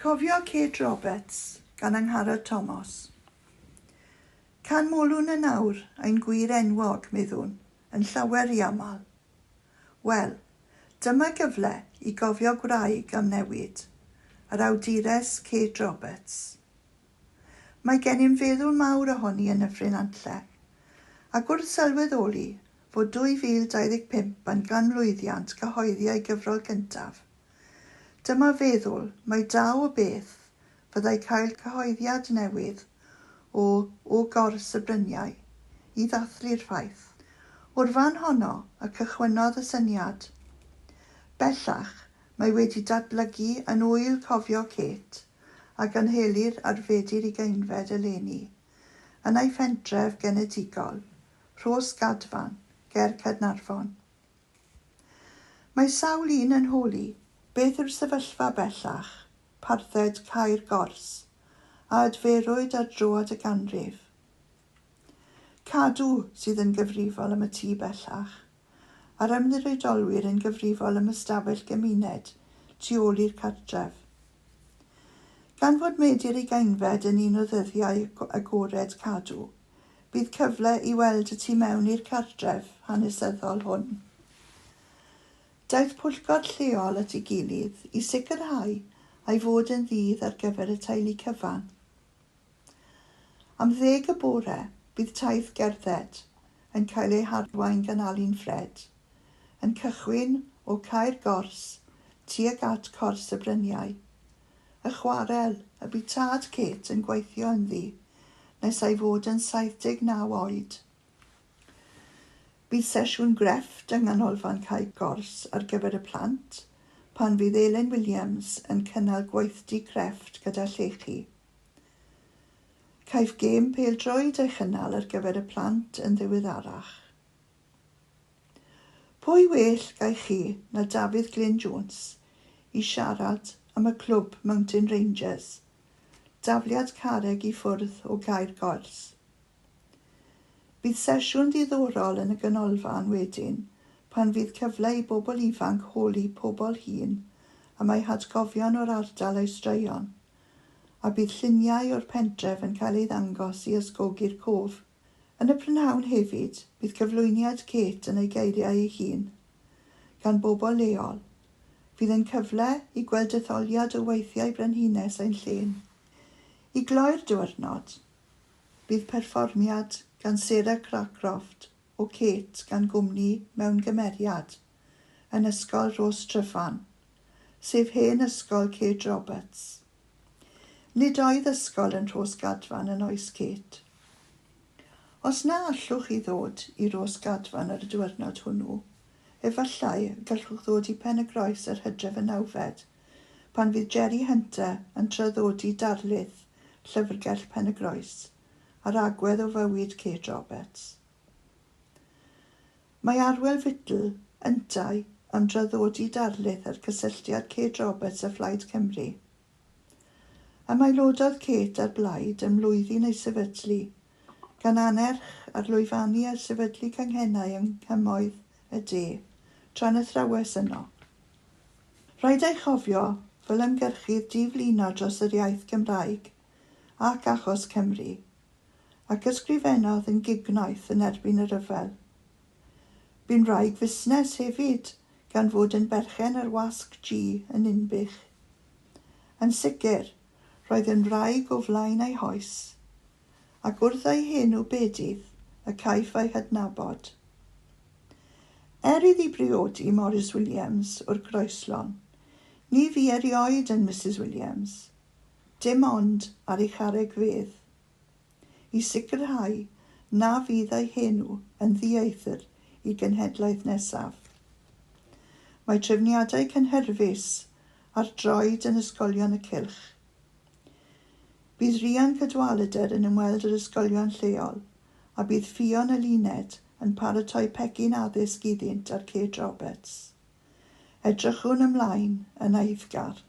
Cofio Kate Roberts gan Angharad Tomos. Can molwn yn awr ein gwir enwog, meddwn, yn llawer i aml. Wel, dyma gyfle i gofio gwraig am newid, yr awdures Kate Roberts. Mae gennym feddwl mawr ohoni yn y ffrinantle, ac wrth sylweddoli fod 2025 yn ganmlwyddiant cyhoeddi ei gyfrol gyntaf, dyma feddwl mae daw o beth fyddai cael cyhoeddiad newydd o gors y bryniau i ddathlu'r ffaith. O'r fan honno y cychwynnodd y syniad. Bellach mae wedi datblygu yn ŵyl Cofio Kate a gynhelir ar Fedi'r Ugeinfed eleni yn ei phentref genedigol, Rhos Gadfan, ger Caernarfon. Mae sawl un yn holi beth yw'r sefyllfa bellach, parthed Caer Gors, a adferwyd ar droad y ganrif. Cadw sydd yn gyfrifol am y tŷ bellach, a'r ymddiriedolwyr yn gyfrifol am ystafell gymuned tu ôl i'r cartref. Gan fod Medi'r Ugeinfed yn un o ddyddiau agored cadw, bydd cyfle i weld y tu mewn i'r cartref hanesyddol hwn. Daeth pwllgod lleol at ei gilydd i sicrhau ei fod yn ddydd ar gyfer y teulu cyfan. Am 10 y bore bydd taith gerdded yn cael ei harwain gan Alun Fred, yn cychwyn o Caer Gors tuag at Cors y Bryniau. Y chwarel y bydd tad Kate yn gweithio ynddi nes ei fod yn 79 oed. Bydd sesiwn grefft yng nghanolfan Caer Gors ar gyfer y plant pan fydd Elin Williams yn cynnal gweithdy crefft gyda llechi. Caiff gêm pêl-droed ei chynnal ar gyfer y plant yn ddiweddarach. Pwy well gai chi na Dafydd Glyn Jones i siarad am y clwb Mountain Rangers, dafliad carreg i ffwrdd o Caer Gors. Bydd sesiwn diddorol yn y ganolfan wedyn pan fydd cyfle i bobl ifanc holi pobl hŷn am eu hatgofion o'r ardal ei straeon, a bydd lluniau o'r pentref yn cael ei ddangos i ysgogi'r cof. Yn y prynhawn hefyd, bydd cyflwyniad Kate yn ei geiriau ei hun, gan bobl leol. Bydd yn cyfle i gweld etholiad o weithiau brenhines ein llên. I gloi'r diwrnod, bydd perfformiad gan Sarah Cracroft o Kate gan gwmni mewn gymeriad yn ysgol Rhos Tryfan, sef hen ysgol Kate Roberts. Nid oedd ysgol yn Rhos Gadfan yn oes Kate. Os na allwch chi ddod i Rhos Gadfan ar y diwrnod hwnnw, efallai gallwch ddod i Pen-y-Groes yr Hydref y 9fed, pan fydd Jerry Hunter yn traddodi darlith llyfrgell Pen-y-Groes ar agwedd o fywyd Kate Roberts. Mae Arwel Fitl yntau am draddodi darlith ar cysylltiad Kate Roberts a Phlaid Cymru. Am aelododd Kate ar blaid ymlwyddi neu sefydlu, gan anerch ar lwyfannu a sefydlu canghennau yng nghymoedd y de, tra'n athrawes yno. Rhaid ei chofio fel ymgyrchydd diflino dros yr iaith Gymraeg ac achos Cymru, ac ysgrifennodd yn gignoeth yn erbyn y rhyfel. Bu'n wraig fusnes hefyd gan fod yn berchen ar wasg G yn Unbych. Yn sicr, roedd yn wraig o flaen ei hoes, ac wrth ei henw bedydd y caiff ei hydnabod. Iddi briodi Morris Williams o'r Croeslon, ni fu erioed yn Mrs Williams, dim ond ar ei charreg fedd, i sicrhau na fydd ei henw yn ddieithr i genhedlaeth nesaf. Mae trefniadau cynhyrfus ar droed yn ysgolion y cylch. Bydd Rhian Cadwaladr yn ymweld yr ysgolion lleol, a bydd Ffion y Luned yn paratoi pecyn addysg iddynt ar Kate Roberts. Edrychwn ymlaen yn eiddgar.